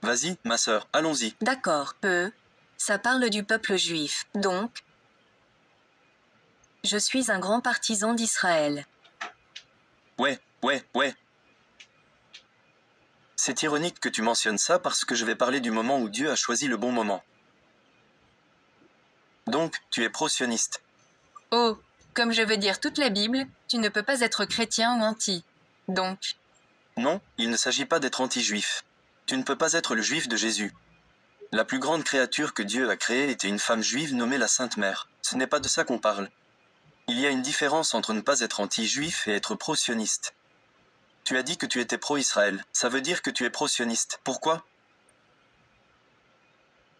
Vas-y, ma sœur, allons-y. D'accord, ça parle du peuple juif. Donc, je suis un grand partisan d'Israël. Ouais. C'est ironique que tu mentionnes ça parce que je vais parler du moment où Dieu a choisi le bon moment. Donc, tu es pro-sioniste. Oh, comme je veux dire toute la Bible, tu ne peux pas être chrétien ou anti. Donc, Non, il ne s'agit pas d'être anti-juif. Tu ne peux pas être le juif de Jésus. La plus grande créature que Dieu a créée était une femme juive nommée la Sainte Mère. Ce n'est pas de ça qu'on parle. Il y a une différence entre ne pas être anti-juif et être pro-sioniste. Tu as dit que tu étais pro-Israël. Ça veut dire que tu es pro-sioniste. Pourquoi?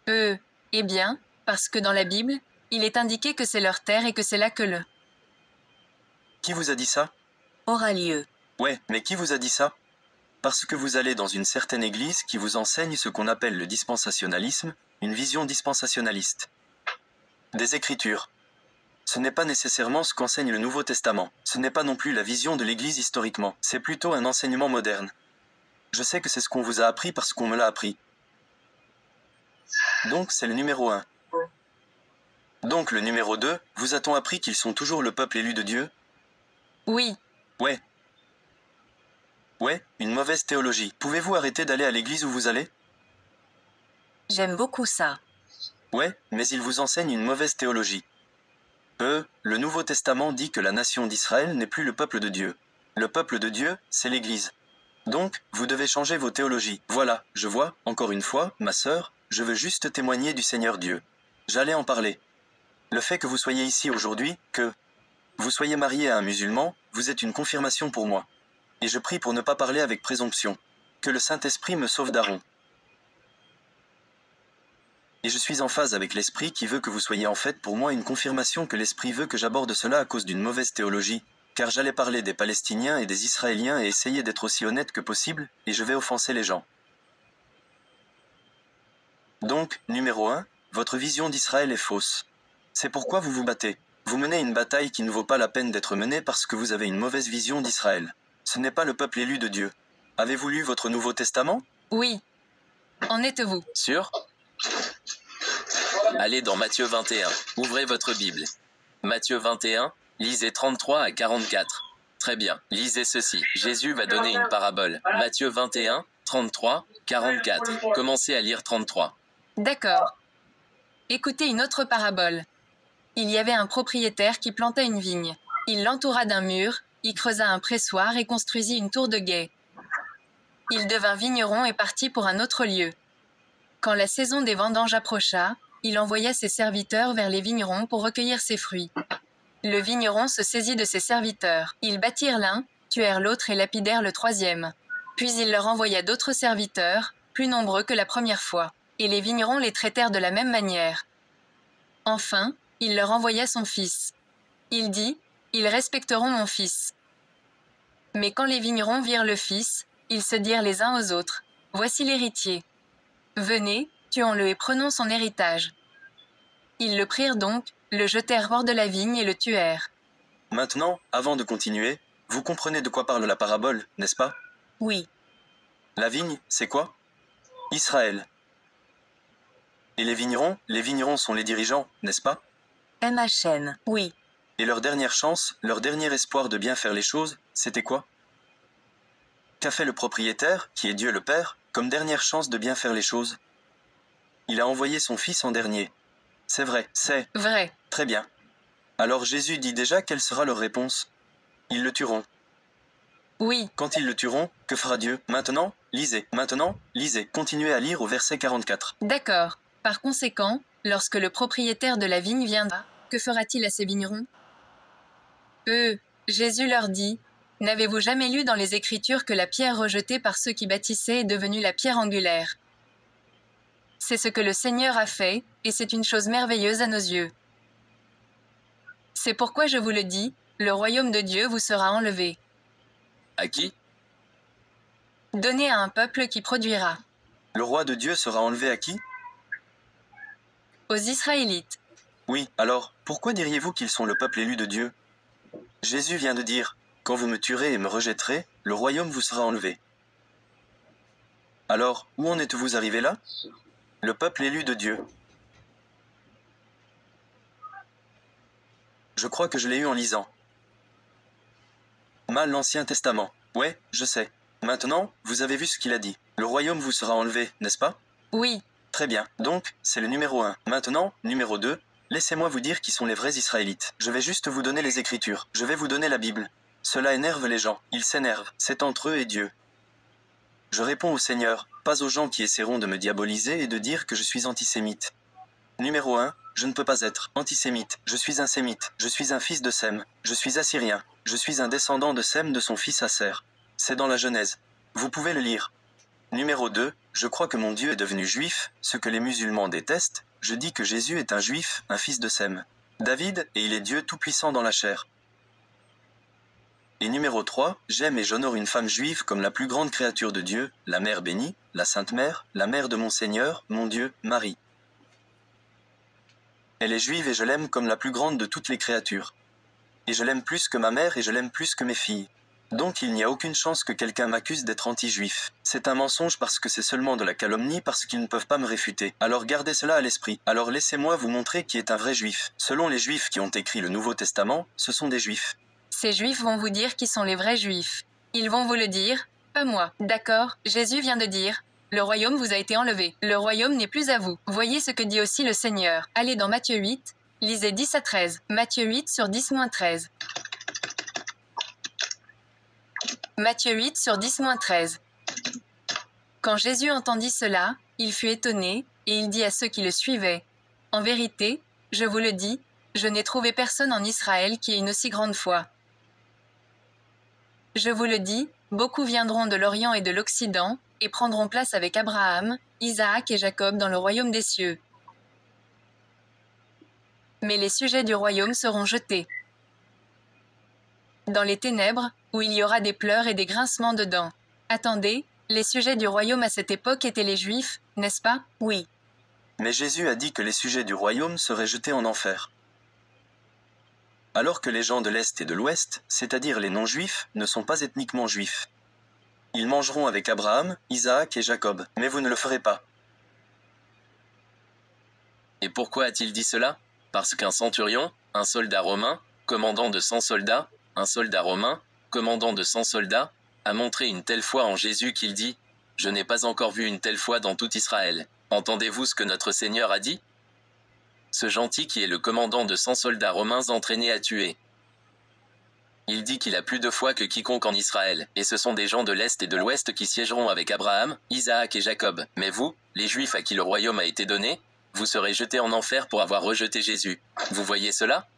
eh bien, parce que dans la Bible, il est indiqué que c'est leur terre et que c'est là que le Qui vous a dit ça? aura lieu. Ouais, mais qui vous a dit ça? Parce que vous allez dans une certaine église qui vous enseigne ce qu'on appelle le dispensationalisme, une vision dispensationaliste. Des Écritures. Ce n'est pas nécessairement ce qu'enseigne le Nouveau Testament. Ce n'est pas non plus la vision de l'Église historiquement. C'est plutôt un enseignement moderne. Je sais que c'est ce qu'on vous a appris parce qu'on me l'a appris. Donc c'est le numéro 1. Donc le numéro 2, vous a-t-on appris qu'ils sont toujours le peuple élu de Dieu? Oui, Ouais, une mauvaise théologie. Pouvez-vous arrêter d'aller à l'église où vous allez? j'aime beaucoup ça. Ouais, mais ils vous enseignent une mauvaise théologie. Le Nouveau Testament dit que la nation d'Israël n'est plus le peuple de Dieu. Le peuple de Dieu, c'est l'Église. Donc, vous devez changer vos théologies. Voilà, je vois, encore une fois, ma sœur, je veux juste témoigner du Seigneur Dieu. J'allais en parler. Le fait que vous soyez ici aujourd'hui, que vous soyez marié à un musulman, vous êtes une confirmation pour moi. Et je prie pour ne pas parler avec présomption. Que le Saint-Esprit me sauve d'Aaron. Et je suis en phase avec l'Esprit qui veut que vous soyez en fait pour moi une confirmation que l'Esprit veut que j'aborde cela à cause d'une mauvaise théologie, car j'allais parler des Palestiniens et des Israéliens et essayer d'être aussi honnête que possible, et je vais offenser les gens. Donc, numéro 1, votre vision d'Israël est fausse. C'est pourquoi vous vous battez. Vous menez une bataille qui ne vaut pas la peine d'être menée parce que vous avez une mauvaise vision d'Israël. Ce n'est pas le peuple élu de Dieu. Avez-vous lu votre Nouveau Testament? Oui. En êtes-vous? Sûr? Allez dans Matthieu 21. Ouvrez votre Bible. Matthieu 21, lisez 33 à 44. Très bien, lisez ceci. Jésus va donner une parabole. Matthieu 21, 33, 44. Commencez à lire 33. D'accord. Écoutez une autre parabole. Il y avait un propriétaire qui planta une vigne. Il l'entoura d'un mur, y creusa un pressoir et construisit une tour de guet. Il devint vigneron et partit pour un autre lieu. Quand la saison des vendanges approcha, il envoya ses serviteurs vers les vignerons pour recueillir ses fruits. Le vigneron se saisit de ses serviteurs. Ils battirent l'un, tuèrent l'autre et lapidèrent le troisième. Puis il leur envoya d'autres serviteurs, plus nombreux que la première fois. Et les vignerons les traitèrent de la même manière. Enfin, il leur envoya son fils. Il dit, « Ils respecteront mon fils. » Mais quand les vignerons virent le fils, ils se dirent les uns aux autres, « Voici l'héritier. Venez, tuons-le et prenons son héritage. » Ils le prirent donc, le jetèrent hors de la vigne et le tuèrent. Maintenant, avant de continuer, vous comprenez de quoi parle la parabole, n'est-ce pas? Oui. La vigne, c'est quoi? Israël. Et les vignerons sont les dirigeants, n'est-ce pas? MHN. Oui. Et leur dernière chance, leur dernier espoir de bien faire les choses, c'était quoi? Qu'a fait le propriétaire, qui est Dieu le Père, comme dernière chance de bien faire les choses? Il a envoyé son fils en dernier. C'est vrai, c'est Vrai. très bien. Alors Jésus dit déjà quelle sera leur réponse. Ils le tueront. Oui. Quand ils le tueront, que fera Dieu? Maintenant, lisez. Continuez à lire au verset 44. D'accord. Par conséquent, lorsque le propriétaire de la vigne viendra, que fera-t-il à ses vignerons? Jésus leur dit, « N'avez-vous jamais lu dans les Écritures que la pierre rejetée par ceux qui bâtissaient est devenue la pierre angulaire? C'est ce que le Seigneur a fait, et c'est une chose merveilleuse à nos yeux. C'est pourquoi je vous le dis, le royaume de Dieu vous sera enlevé. À qui? Donné à un peuple qui produira. Le roi de Dieu sera enlevé à qui? Aux Israélites. Oui, alors, pourquoi diriez-vous qu'ils sont le peuple élu de Dieu? Jésus vient de dire, « Quand vous me tuerez et me rejetterez, le royaume vous sera enlevé. » Alors, où en êtes-vous arrivé là? Le peuple élu de Dieu. Je crois que je l'ai eu en lisant. Mal l'Ancien Testament. Ouais, je sais. Maintenant, vous avez vu ce qu'il a dit. Le royaume vous sera enlevé, n'est-ce pas? Oui. Très bien. Donc, c'est le numéro 1. Maintenant, numéro 2. Laissez-moi vous dire qui sont les vrais Israélites. Je vais juste vous donner les Écritures. Je vais vous donner la Bible. Cela énerve les gens. Ils s'énervent. C'est entre eux et Dieu. Je réponds au Seigneur, pas aux gens qui essaieront de me diaboliser et de dire que je suis antisémite. Numéro 1. Je ne peux pas être antisémite. Je suis un sémite. Je suis un fils de Sem. Je suis assyrien. Je suis un descendant de Sem de son fils Asser. C'est dans la Genèse. Vous pouvez le lire. Numéro 2. Je crois que mon Dieu est devenu juif, ce que les musulmans détestent. Je dis que Jésus est un juif, un fils de Sem. David, et il est Dieu tout-puissant dans la chair. Et numéro 3, j'aime et j'honore une femme juive comme la plus grande créature de Dieu, la Mère bénie, la Sainte Mère, la Mère de mon Seigneur, mon Dieu, Marie. Elle est juive et je l'aime comme la plus grande de toutes les créatures. Et je l'aime plus que ma mère et je l'aime plus que mes filles. Donc il n'y a aucune chance que quelqu'un m'accuse d'être anti-juif. C'est un mensonge parce que c'est seulement de la calomnie parce qu'ils ne peuvent pas me réfuter. Alors gardez cela à l'esprit. Alors laissez-moi vous montrer qui est un vrai juif. Selon les juifs qui ont écrit le Nouveau Testament, ce sont des juifs. Ces juifs vont vous dire qui sont les vrais juifs. Ils vont vous le dire, pas moi. D'accord, Jésus vient de dire, le royaume vous a été enlevé. Le royaume n'est plus à vous. Voyez ce que dit aussi le Seigneur. Allez dans Matthieu 8, lisez 10 à 13. Matthieu 8 sur 10-13. Matthieu 8 sur 10-13. Quand Jésus entendit cela, il fut étonné, et il dit à ceux qui le suivaient, « En vérité, je vous le dis, je n'ai trouvé personne en Israël qui ait une aussi grande foi. Je vous le dis, beaucoup viendront de l'Orient et de l'Occident, et prendront place avec Abraham, Isaac et Jacob dans le royaume des cieux. Mais les sujets du royaume seront jetés dans les ténèbres, où il y aura des pleurs et des grincements de dents. Attendez, les sujets du royaume à cette époque étaient les Juifs, n'est-ce pas? Oui. Mais Jésus a dit que les sujets du royaume seraient jetés en enfer. Alors que les gens de l'Est et de l'Ouest, c'est-à-dire les non-juifs, ne sont pas ethniquement juifs. Ils mangeront avec Abraham, Isaac et Jacob, mais vous ne le ferez pas. Et pourquoi a-t-il dit cela? Parce qu'un centurion, un soldat romain, commandant de 100 soldats, un soldat romain, commandant de 100 soldats, a montré une telle foi en Jésus qu'il dit « Je n'ai pas encore vu une telle foi dans tout Israël. Entendez-vous ce que notre Seigneur a dit ?» Ce gentil qui est le commandant de 100 soldats romains entraînés à tuer. Il dit qu'il a plus de foi que quiconque en Israël, et ce sont des gens de l'Est et de l'Ouest qui siégeront avec Abraham, Isaac et Jacob. Mais vous, les Juifs à qui le royaume a été donné, vous serez jetés en enfer pour avoir rejeté Jésus. Vous voyez cela?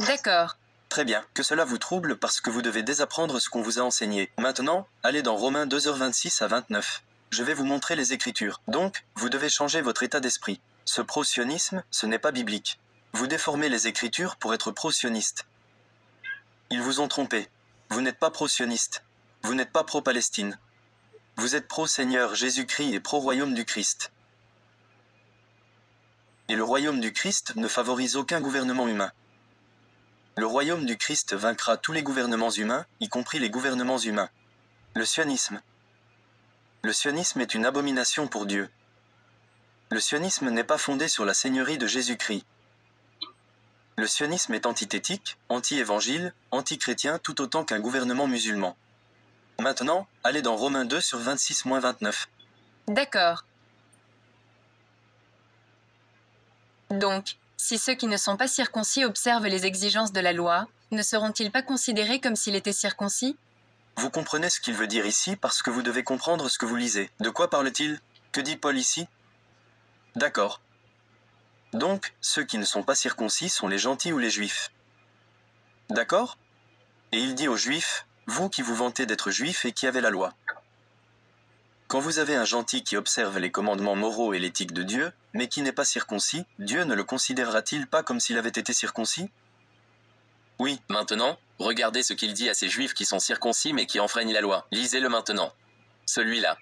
D'accord. Très bien, que cela vous trouble parce que vous devez désapprendre ce qu'on vous a enseigné. Maintenant, allez dans Romains 2h26 à 29. Je vais vous montrer les Écritures. Donc, vous devez changer votre état d'esprit. Ce pro-sionisme, ce n'est pas biblique. Vous déformez les Écritures pour être pro-sioniste. Ils vous ont trompé. Vous n'êtes pas pro-sioniste. Vous n'êtes pas pro-Palestine. Vous êtes pro-Seigneur Jésus-Christ et pro-Royaume du Christ. Et le Royaume du Christ ne favorise aucun gouvernement humain. Le Royaume du Christ vaincra tous les gouvernements humains, y compris les gouvernements humains. Le sionisme. Le sionisme est une abomination pour Dieu. Le sionisme n'est pas fondé sur la seigneurie de Jésus-Christ. Le sionisme est antithétique, anti-évangile, anti-chrétien tout autant qu'un gouvernement musulman. Maintenant, allez dans Romains 2 sur 26-29. D'accord. Donc, si ceux qui ne sont pas circoncis observent les exigences de la loi, ne seront-ils pas considérés comme s'ils étaient circoncis? Vous comprenez ce qu'il veut dire ici parce que vous devez comprendre ce que vous lisez. De quoi parle-t-il? Que dit Paul ici? D'accord. Donc, ceux qui ne sont pas circoncis sont les gentils ou les juifs. D'accord? Et il dit aux juifs, vous qui vous vantez d'être juifs et qui avez la loi. Quand vous avez un gentil qui observe les commandements moraux et l'éthique de Dieu, mais qui n'est pas circoncis, Dieu ne le considérera-t-il pas comme s'il avait été circoncis? Oui. Maintenant, regardez ce qu'il dit à ces Juifs qui sont circoncis mais qui enfreignent la loi. Lisez-le maintenant. Celui-là,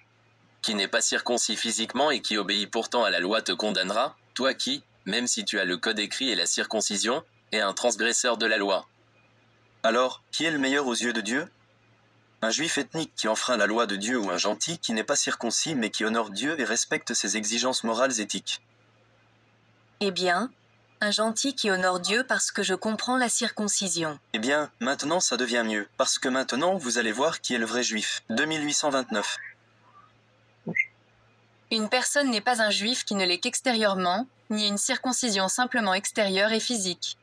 qui n'est pas circoncis physiquement et qui obéit pourtant à la loi te condamnera, toi qui, même si tu as le code écrit et la circoncision, es un transgresseur de la loi. Alors, qui est le meilleur aux yeux de Dieu? Un juif ethnique qui enfreint la loi de Dieu ou un gentil qui n'est pas circoncis mais qui honore Dieu et respecte ses exigences morales éthiques. Eh bien, un gentil qui honore Dieu parce que je comprends la circoncision. Eh bien, maintenant ça devient mieux, parce que maintenant vous allez voir qui est le vrai juif. 2829. Une personne n'est pas un juif qui ne l'est qu'extérieurement, ni une circoncision simplement extérieure et physique.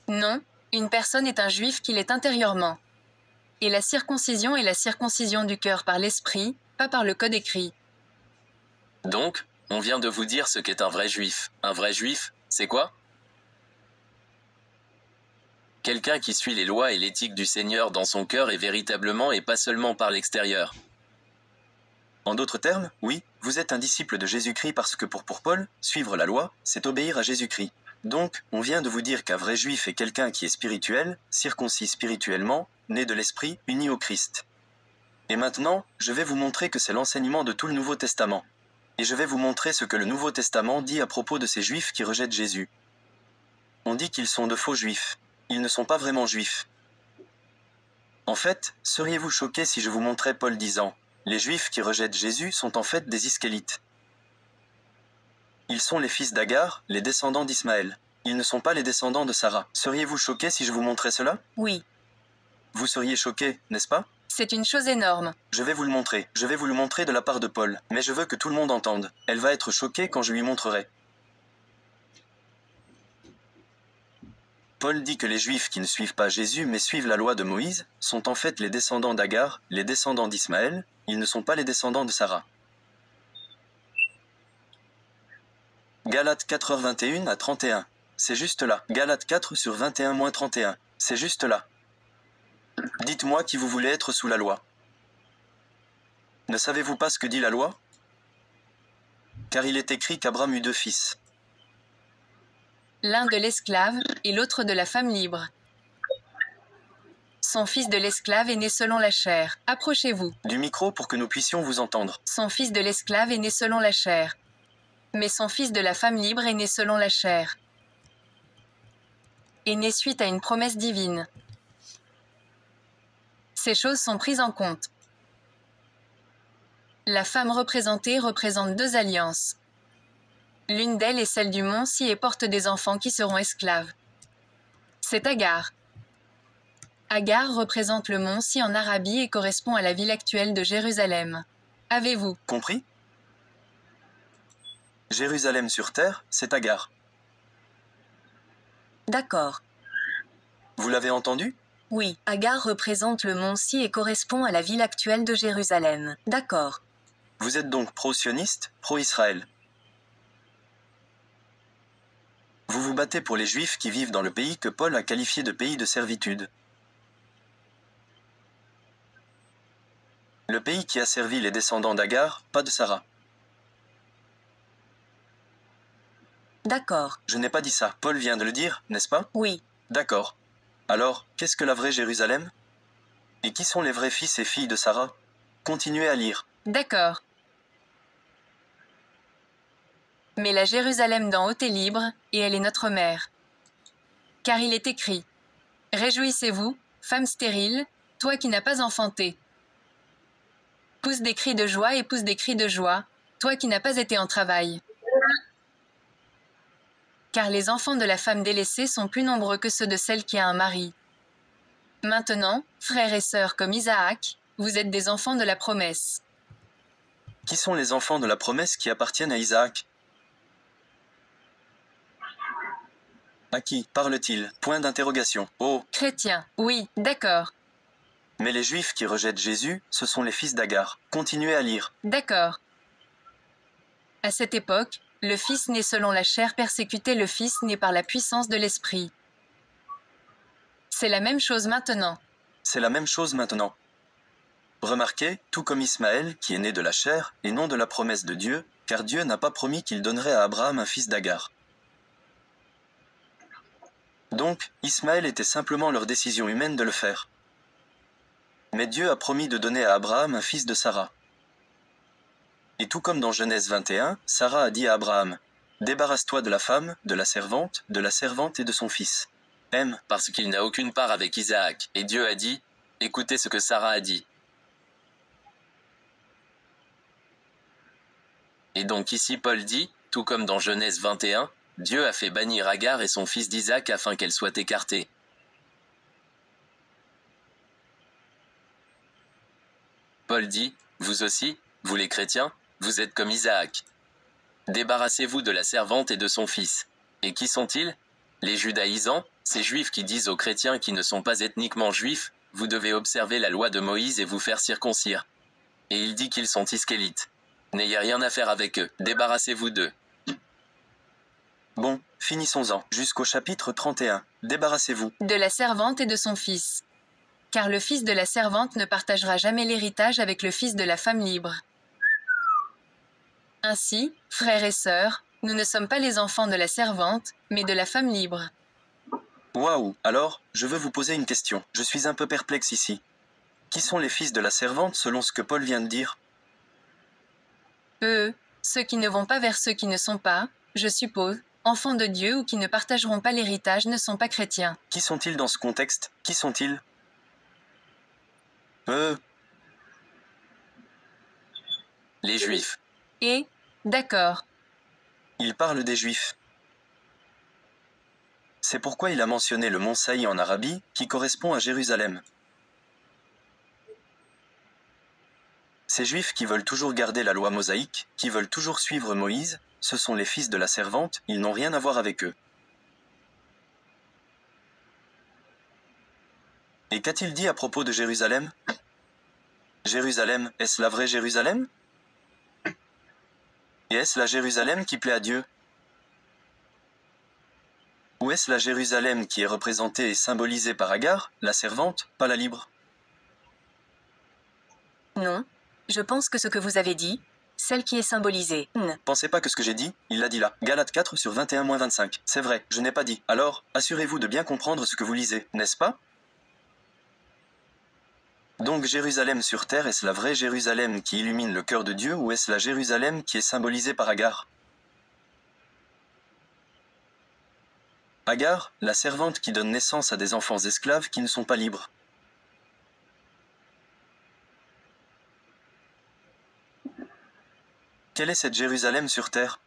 Non, une personne est un juif qui l'est intérieurement. Et la circoncision est la circoncision du cœur par l'esprit, pas par le code écrit. Donc, on vient de vous dire ce qu'est un vrai juif. Un vrai juif, c'est quoi? Quelqu'un qui suit les lois et l'éthique du Seigneur dans son cœur et véritablement et pas seulement par l'extérieur. En d'autres termes, oui, vous êtes un disciple de Jésus-Christ parce que pour Paul, suivre la loi, c'est obéir à Jésus-Christ. Donc, on vient de vous dire qu'un vrai juif est quelqu'un qui est spirituel, circoncis spirituellement, né de l'esprit, uni au Christ. Et maintenant, je vais vous montrer que c'est l'enseignement de tout le Nouveau Testament. Et je vais vous montrer ce que le Nouveau Testament dit à propos de ces juifs qui rejettent Jésus. On dit qu'ils sont de faux juifs. Ils ne sont pas vraiment juifs. En fait, seriez-vous choqués si je vous montrais Paul disant « Les juifs qui rejettent Jésus sont en fait des Iskélites. Ils sont les fils d'Agar, les descendants d'Ismaël. Ils ne sont pas les descendants de Sarah. Seriez-vous choqués si je vous montrais cela? Oui. Vous seriez choqués, n'est-ce pas? C'est une chose énorme. Je vais vous le montrer. Je vais vous le montrer de la part de Paul. Mais je veux que tout le monde entende. Elle va être choquée quand je lui montrerai. Paul dit que les Juifs qui ne suivent pas Jésus mais suivent la loi de Moïse sont en fait les descendants d'Agar, les descendants d'Ismaël, ils ne sont pas les descendants de Sarah. Galates 4, 21 à 31. C'est juste là. Galates 4 sur 21-31. C'est juste là. Dites-moi qui vous voulez être sous la loi. Ne savez-vous pas ce que dit la loi? Car il est écrit qu'Abraham eut 2 fils. L'un de l'esclave et l'autre de la femme libre. Son fils de l'esclave est né selon la chair. Approchez-vous. Du micro pour que nous puissions vous entendre. Son fils de l'esclave est né selon la chair. Mais son fils de la femme libre est né selon la chair. Est né suite à une promesse divine. Ces choses sont prises en compte. La femme représentée représente 2 alliances. L'une d'elles est celle du mont Si et porte des enfants qui seront esclaves. C'est Agar. Agar représente le mont Si en Arabie et correspond à la ville actuelle de Jérusalem. Avez-vous Compris? Jérusalem sur terre, c'est Agar. D'accord. Vous l'avez entendu? Oui, Agar représente le mont Si et correspond à la ville actuelle de Jérusalem. D'accord. Vous êtes donc pro-sioniste, pro-Israël. Vous vous battez pour les Juifs qui vivent dans le pays que Paul a qualifié de pays de servitude. Le pays qui a servi les descendants d'Agar, pas de Sarah. D'accord. Je n'ai pas dit ça. Paul vient de le dire, n'est-ce pas? Oui. D'accord. Alors, qu'est-ce que la vraie Jérusalem? Et qui sont les vrais fils et filles de Sarah? Continuez à lire. D'accord. Mais la Jérusalem d'en haut est libre, et elle est notre mère. Car il est écrit: Réjouissez-vous, femme stérile, toi qui n'as pas enfanté. Pousse des cris de joie et pousse des cris de joie, toi qui n'as pas été en travail. Car les enfants de la femme délaissée sont plus nombreux que ceux de celle qui a un mari. Maintenant, frères et sœurs comme Isaac, vous êtes des enfants de la promesse. Qui sont les enfants de la promesse qui appartiennent à Isaac? À qui parle-t-il? Point d'interrogation. Oh, Chrétiens, oui, d'accord, mais les Juifs qui rejettent Jésus, ce sont les fils d'Agar. Continuez à lire. d'accord. À cette époque, le Fils né selon la chair persécutait le Fils né par la puissance de l'Esprit. C'est la même chose maintenant. C'est la même chose maintenant. Remarquez, tout comme Ismaël, qui est né de la chair, et non de la promesse de Dieu, car Dieu n'a pas promis qu'il donnerait à Abraham un fils d'Agar. Donc, Ismaël était simplement leur décision humaine de le faire. Mais Dieu a promis de donner à Abraham un fils de Sarah. Et tout comme dans Genèse 21, Sarah a dit à Abraham: « Débarrasse-toi de la femme, de la servante et de son fils. » Parce qu'il n'a aucune part avec Isaac, et Dieu a dit: Écoutez ce que Sarah a dit. Et donc ici Paul dit, tout comme dans Genèse 21, Dieu a fait bannir Agar et son fils d'Isaac afin qu'elle soit écartée. Paul dit, vous aussi, vous les chrétiens, vous êtes comme Isaac. Débarrassez-vous de la servante et de son fils. Et qui sont-ils? Les judaïsants, ces juifs qui disent aux chrétiens qui ne sont pas ethniquement juifs, vous devez observer la loi de Moïse et vous faire circoncire. Et il dit qu'ils sont iskélites. N'ayez rien à faire avec eux, débarrassez-vous d'eux. Bon, finissons-en. Jusqu'au chapitre 31. Débarrassez-vous. De la servante et de son fils. Car le fils de la servante ne partagera jamais l'héritage avec le fils de la femme libre. Ainsi, frères et sœurs, nous ne sommes pas les enfants de la servante, mais de la femme libre. Waouh! Alors, je veux vous poser une question. Je suis un peu perplexe ici. Qui sont les fils de la servante selon ce que Paul vient de dire? Ceux qui ne vont pas vers ceux qui ne sont pas, je suppose, enfants de Dieu ou qui ne partageront pas l'héritage ne sont pas chrétiens. Qui sont-ils dans ce contexte? Qui sont-ils? Les juifs. D'accord. Il parle des juifs. C'est pourquoi il a mentionné le mont Saï en Arabie, qui correspond à Jérusalem. Ces juifs qui veulent toujours garder la loi mosaïque, qui veulent toujours suivre Moïse, ce sont les fils de la servante, ils n'ont rien à voir avec eux. Et qu'a-t-il dit à propos de Jérusalem? Jérusalem, est-ce la vraie Jérusalem? Et est-ce la Jérusalem qui plaît à Dieu? Ou est-ce la Jérusalem qui est représentée et symbolisée par Agar, la servante, pas la libre? Non. Je pense que ce que vous avez dit, celle qui est symbolisée, Pensez pas que ce que j'ai dit, il l'a dit là. Galates 4 sur 21-25. C'est vrai, je n'ai pas dit. Alors, assurez-vous de bien comprendre ce que vous lisez, n'est-ce pas? Donc Jérusalem sur terre, est-ce la vraie Jérusalem qui illumine le cœur de Dieu ou est-ce la Jérusalem qui est symbolisée par Agar? Agar, la servante qui donne naissance à des enfants esclaves qui ne sont pas libres. Quelle est cette Jérusalem sur terre?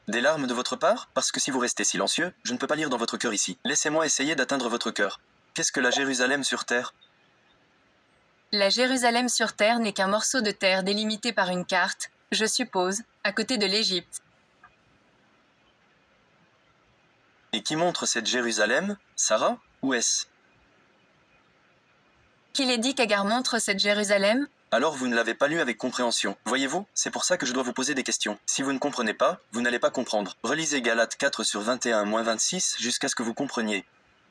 Des larmes de votre part? Parce que si vous restez silencieux, je ne peux pas lire dans votre cœur ici. Laissez-moi essayer d'atteindre votre cœur. Qu'est-ce que la Jérusalem sur terre? La Jérusalem sur terre n'est qu'un morceau de terre délimité par une carte, je suppose, à côté de l'Égypte. Et qui montre cette Jérusalem? Sarah? Ou est-ce? Qu'il est dit qu'Agar montre cette Jérusalem? Alors vous ne l'avez pas lu avec compréhension. Voyez-vous, c'est pour ça que je dois vous poser des questions. Si vous ne comprenez pas, vous n'allez pas comprendre. Relisez Galates 4 sur 21-26 jusqu'à ce que vous compreniez.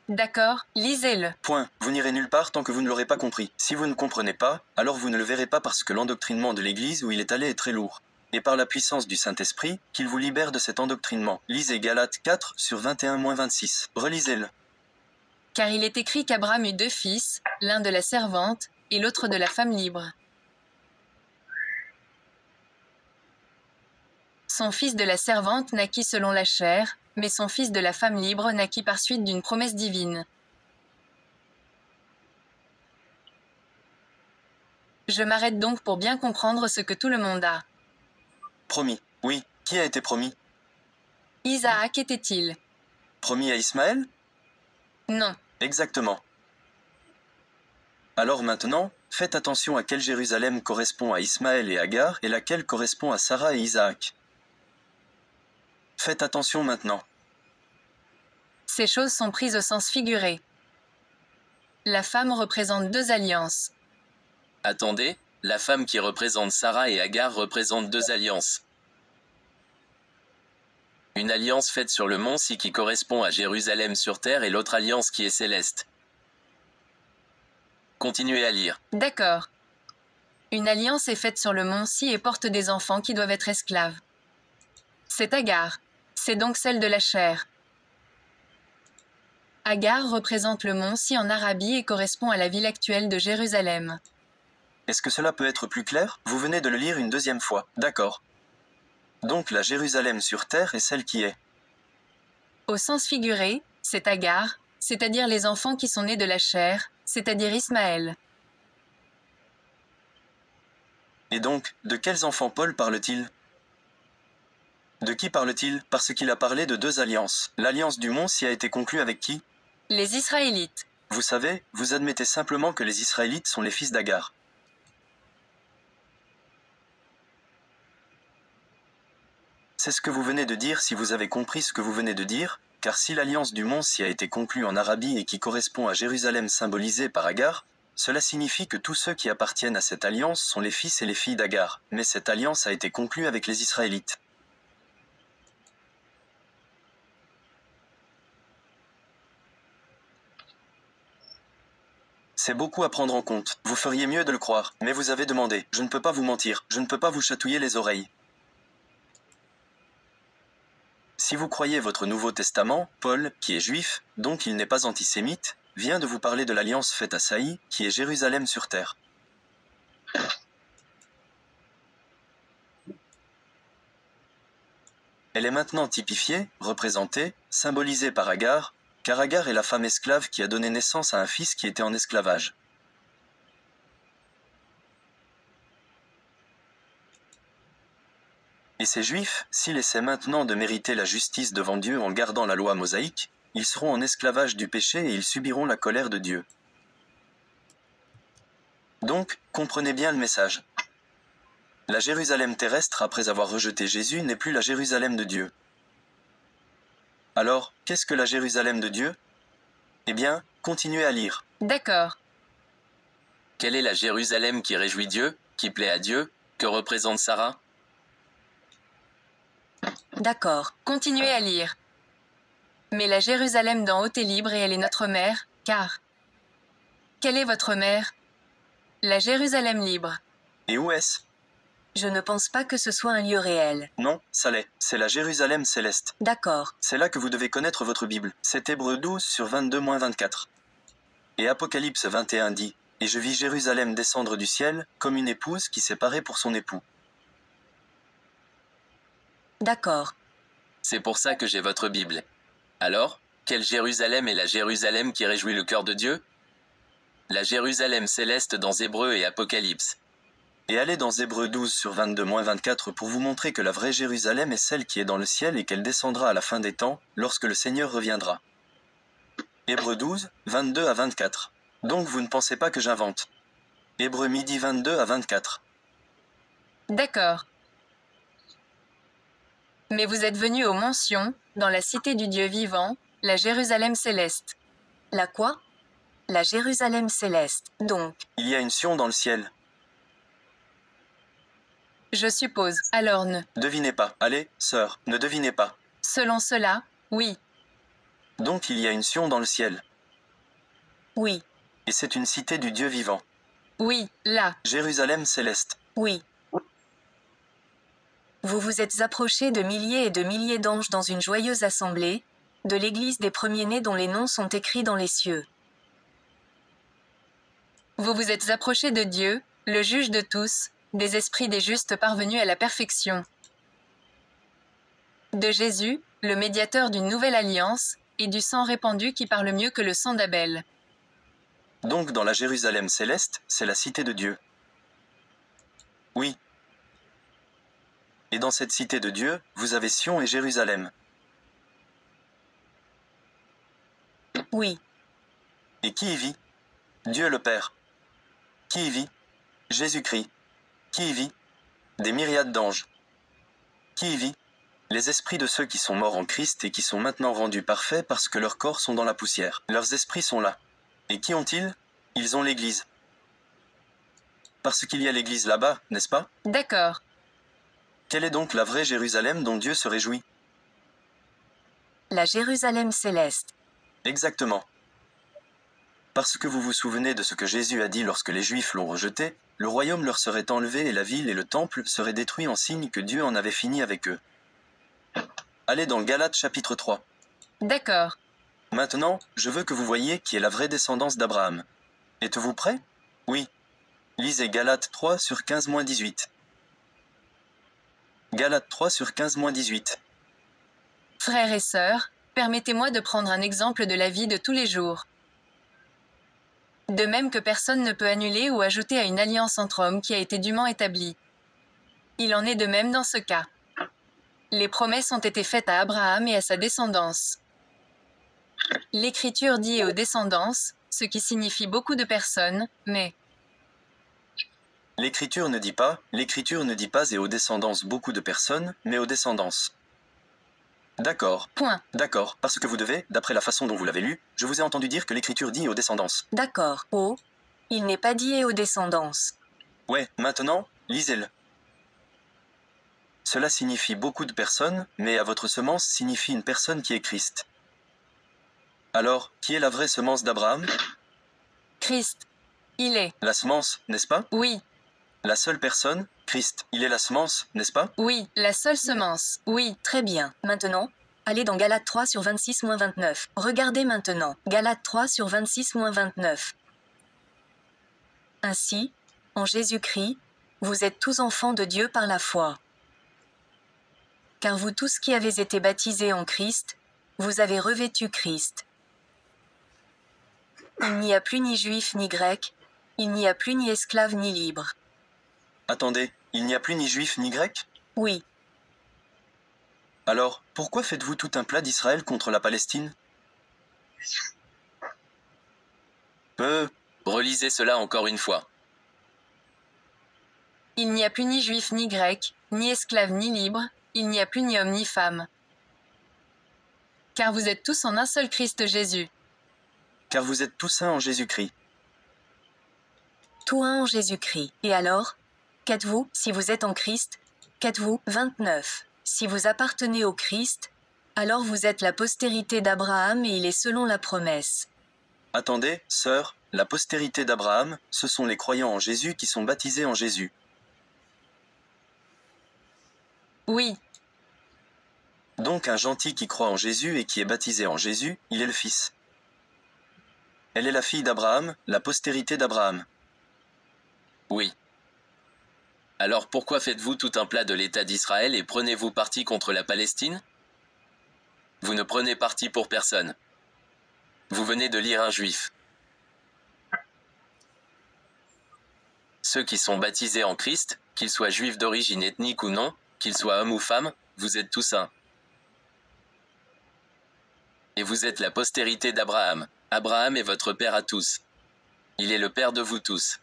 D'accord, lisez-le. Point. Vous n'irez nulle part tant que vous ne l'aurez pas compris. Si vous ne comprenez pas, alors vous ne le verrez pas parce que l'endoctrinement de l'Église où il est allé est très lourd. Et par la puissance du Saint-Esprit, qu'il vous libère de cet endoctrinement. Lisez Galates 4 sur 21-26. Relisez-le. Car il est écrit qu'Abraham eut deux fils, l'un de la servante et l'autre de la femme libre. Son fils de la servante naquit selon la chair, mais son fils de la femme libre naquit par suite d'une promesse divine. Je m'arrête donc pour bien comprendre ce que tout le monde a. Promis. Oui. Qui a été promis? Isaac était-il? Promis à Ismaël? Non. Exactement. Alors maintenant, faites attention à quelle Jérusalem correspond à Ismaël et Agar et laquelle correspond à Sarah et Isaac. Faites attention maintenant. Ces choses sont prises au sens figuré. La femme représente deux alliances. Attendez, la femme qui représente Sarah et Agar représente deux alliances. Une alliance faite sur le mont Si qui correspond à Jérusalem sur terre et l'autre alliance qui est céleste. Continuez à lire. D'accord. Une alliance est faite sur le mont Si et porte des enfants qui doivent être esclaves. C'est Agar. C'est donc celle de la chair. Agar représente le mont Si en Arabie et correspond à la ville actuelle de Jérusalem. Est-ce que cela peut être plus clair? Vous venez de le lire une deuxième fois. D'accord. Donc la Jérusalem sur terre est celle qui est. Au sens figuré, c'est Agar, c'est-à-dire les enfants qui sont nés de la chair, c'est-à-dire Ismaël. Et donc, de quels enfants Paul parle-t-il? De qui parle-t-il? Parce qu'il a parlé de deux alliances. L'alliance du mont s'y a été conclue avec qui? Les Israélites. Vous savez, vous admettez simplement que les Israélites sont les fils d'Agar. C'est ce que vous venez de dire si vous avez compris ce que vous venez de dire, car si l'alliance du mont s'y a été conclue en Arabie et qui correspond à Jérusalem symbolisée par Agar, cela signifie que tous ceux qui appartiennent à cette alliance sont les fils et les filles d'Agar, mais cette alliance a été conclue avec les Israélites. C'est beaucoup à prendre en compte, vous feriez mieux de le croire, mais vous avez demandé, je ne peux pas vous mentir, je ne peux pas vous chatouiller les oreilles. Si vous croyez votre Nouveau Testament, Paul, qui est juif, donc il n'est pas antisémite, vient de vous parler de l'alliance faite à Saï, qui est Jérusalem sur terre. Elle est maintenant typifiée, représentée, symbolisée par Agar, car Agar est la femme esclave qui a donné naissance à un fils qui était en esclavage. Et ces Juifs, s'ils essaient maintenant de mériter la justice devant Dieu en gardant la loi mosaïque, ils seront en esclavage du péché et ils subiront la colère de Dieu. Donc, comprenez bien le message. La Jérusalem terrestre, après avoir rejeté Jésus, n'est plus la Jérusalem de Dieu. Alors, qu'est-ce que la Jérusalem de Dieu? Eh bien, continuez à lire. D'accord. Quelle est la Jérusalem qui réjouit Dieu, qui plaît à Dieu, que représente Sarah? D'accord. Continuez à lire. Mais la Jérusalem d'en haut est libre et elle est notre mère, car... Quelle est votre mère? La Jérusalem libre. Et où est-ce? Je ne pense pas que ce soit un lieu réel. Non, ça l'est. C'est la Jérusalem céleste. D'accord. C'est là que vous devez connaître votre Bible. C'est Hébreux 12 sur 22-24. Et Apocalypse 21 dit, « Et je vis Jérusalem descendre du ciel, comme une épouse qui s'est parée pour son époux. » D'accord. C'est pour ça que j'ai votre Bible. Alors, quelle Jérusalem est la Jérusalem qui réjouit le cœur de Dieu? La Jérusalem céleste dans Hébreux et Apocalypse. Et allez dans Hébreux 12 sur 22-24 pour vous montrer que la vraie Jérusalem est celle qui est dans le ciel et qu'elle descendra à la fin des temps, lorsque le Seigneur reviendra. Hébreux 12, 22-24. Donc vous ne pensez pas que j'invente. Hébreux midi 22-24. D'accord. Mais vous êtes venus au mont Sion, dans la cité du Dieu vivant, la Jérusalem céleste. La quoi? La Jérusalem céleste, donc. Il y a une Sion dans le ciel. Je suppose. Alors ne. Devinez pas. Allez, sœur, ne devinez pas. Selon cela, oui. Donc il y a une Sion dans le ciel. Oui. Et c'est une cité du Dieu vivant. Oui, là. Jérusalem céleste. Oui. Vous vous êtes approchés de milliers et de milliers d'anges dans une joyeuse assemblée, de l'église des premiers-nés dont les noms sont écrits dans les cieux. Vous vous êtes approchés de Dieu, le juge de tous, des esprits des justes parvenus à la perfection. De Jésus, le médiateur d'une nouvelle alliance, et du sang répandu qui parle mieux que le sang d'Abel. Donc dans la Jérusalem céleste, c'est la cité de Dieu. Oui. Et dans cette cité de Dieu, vous avez Sion et Jérusalem. Oui. Et qui y vit? Dieu le Père. Qui y vit? Jésus-Christ. Qui y vit? Des myriades d'anges. Qui y vit? Les esprits de ceux qui sont morts en Christ et qui sont maintenant rendus parfaits parce que leurs corps sont dans la poussière. Leurs esprits sont là. Et qui ont-ils? Ils ont l'Église. Parce qu'il y a l'Église là-bas, n'est-ce pas? D'accord. Quelle est donc la vraie Jérusalem dont Dieu se réjouit? La Jérusalem céleste. Exactement. Parce que vous vous souvenez de ce que Jésus a dit lorsque les Juifs l'ont rejeté, le royaume leur serait enlevé et la ville et le temple seraient détruits en signe que Dieu en avait fini avec eux. Allez dans Galates chapitre 3. D'accord. Maintenant, je veux que vous voyiez qui est la vraie descendance d'Abraham. Êtes-vous prêts? Oui. Lisez Galates 3 sur 15-18. Galates 3 sur 15-18. Frères et sœurs, Permettez-moi de prendre un exemple de la vie de tous les jours. De même que personne ne peut annuler ou ajouter à une alliance entre hommes qui a été dûment établie. Il en est de même dans ce cas. Les promesses ont été faites à Abraham et à sa descendance. L'Écriture dit aux descendances, ce qui signifie beaucoup de personnes, mais L'Écriture ne dit pas et aux descendances beaucoup de personnes, mais aux descendances. D'accord. point. D'accord, parce que vous devez, d'après la façon dont vous l'avez lu, je vous ai entendu dire que l'Écriture dit aux descendances. D'accord. Oh, il n'est pas dit et aux descendances. Ouais, maintenant, lisez-le. Cela signifie beaucoup de personnes, mais à votre semence signifie une personne qui est Christ. Alors, qui est la vraie semence d'Abraham? Christ. Il est. La semence, n'est-ce pas? Oui, La seule personne, Christ. Il est la semence, n'est-ce pas? oui, la seule semence. Oui, Très bien. Maintenant, allez dans Galates 3 sur 26-29. Regardez maintenant. Galates 3 sur 26-29. Ainsi, en Jésus-Christ, vous êtes tous enfants de Dieu par la foi. Car vous tous qui avez été baptisés en Christ, vous avez revêtu Christ. Il n'y a plus ni juif ni grec, il n'y a plus ni esclave ni libre. Attendez, il n'y a plus ni juif ni grec? Oui, Alors, pourquoi faites-vous tout un plat d'Israël contre la Palestine? Relisez cela encore une fois. il n'y a plus ni juif ni grec, ni esclave ni libre, il n'y a plus ni homme ni femme. Car vous êtes tous en un seul Christ Jésus. Car vous êtes tous un en Jésus-Christ. tout un en Jésus-Christ. Et alors, qu'êtes-vous, si vous êtes en Christ? Qu'êtes-vous? 29. Si vous appartenez au Christ, alors vous êtes la postérité d'Abraham et il est selon la promesse. Attendez, sœur, la postérité d'Abraham, ce sont les croyants en Jésus qui sont baptisés en Jésus. Oui, Donc un gentil qui croit en Jésus et qui est baptisé en Jésus, il est le fils. Elle est la fille d'Abraham, la postérité d'Abraham. Oui. Alors pourquoi faites-vous tout un plat de l'État d'Israël et prenez-vous parti contre la Palestine? Vous ne prenez parti pour personne. Vous venez de lire un juif. Ceux qui sont baptisés en Christ, qu'ils soient juifs d'origine ethnique ou non, qu'ils soient hommes ou femmes, vous êtes tous un. Et vous êtes la postérité d'Abraham. Abraham est votre père à tous. Il est le père de vous tous.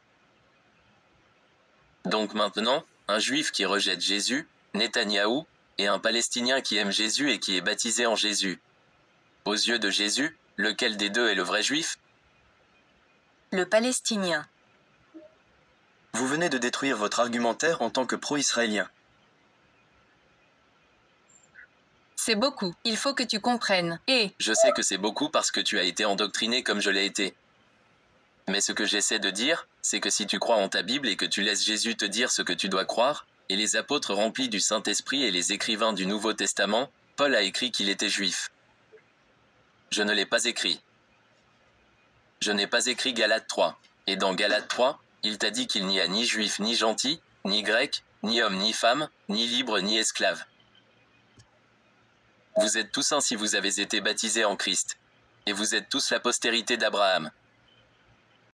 Donc maintenant, un juif qui rejette Jésus, Netanyahou, et un palestinien qui aime Jésus et qui est baptisé en Jésus. Aux yeux de Jésus, lequel des deux est le vrai juif? Le Palestinien. Vous venez de détruire votre argumentaire en tant que pro-israélien. c'est beaucoup. Il faut que tu comprennes. Et Je sais que c'est beaucoup parce que tu as été endoctriné comme je l'ai été. Mais ce que j'essaie de dire, c'est que si tu crois en ta Bible et que tu laisses Jésus te dire ce que tu dois croire, et les apôtres remplis du Saint-Esprit et les écrivains du Nouveau Testament, Paul a écrit qu'il était juif. Je ne l'ai pas écrit. Je n'ai pas écrit Galates 3. Et dans Galates 3, il t'a dit qu'il n'y a ni juif ni gentil, ni grec, ni homme ni femme, ni libre ni esclave. Vous êtes tous un si vous avez été baptisés en Christ. Et vous êtes tous la postérité d'Abraham.